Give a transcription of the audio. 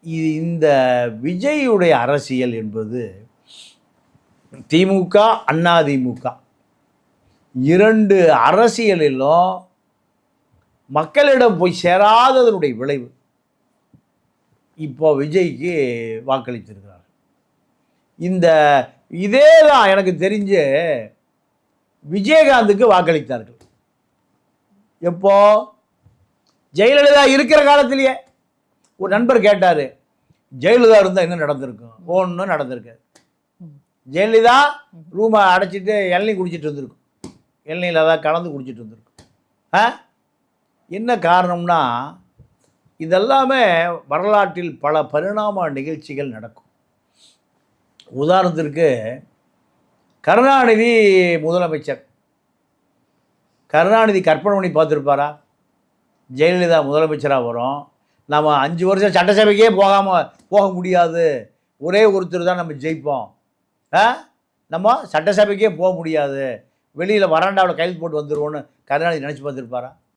இந்த விஜயுடைய அரசியல் என்பது திமுக அதிமுக 2 அரசியலிலும் மக்களிடம் போய் சேராததனுடைய விளைவு. இப்போ விஜய்க்கு வாக்களித்திருக்கிறார். இதே தான் எனக்கு தெரிஞ்சு விஜயகாந்துக்கு வாக்களித்தார்கள். எப்போ? ஜெயலலிதா இருக்கிற காலத்திலேயே. ஒரு நண்பர் கேட்டார், ஜெயலலிதா இருந்தால் என்ன நடந்திருக்கும்? ஒன்றும் நடந்திருக்காது. ஜெயலலிதா ரூமை அடைச்சிட்டு இளநீ குடிச்சிட்டு இருந்திருக்கும். இளநீயில் தான் கலந்து குடிச்சிட்டு இருந்திருக்கும். என்ன காரணம்னா, இதெல்லாமே வரலாற்றில் பல பரிணாம நிகழ்ச்சிகள் நடக்கும். உதாரணத்திற்கு கருணாநிதி முதலமைச்சர். கருணாநிதி கற்பனை பண்ணி பார்த்துருப்பாரா? ஜெயலலிதா முதலமைச்சராக வரும், நம்ம 5 வருஷம் சட்டசபைக்கே போக முடியாது, ஒரே ஒருத்தர் தான் நம்ம ஜெயிப்போம், நம்ம சட்டசபைக்கே போக முடியாது, வெளியில் வராண்டாவில் கையில் போட்டு வந்துடுவோன்னு கருணாநிதி நினச்சி பார்த்துருப்பாரா?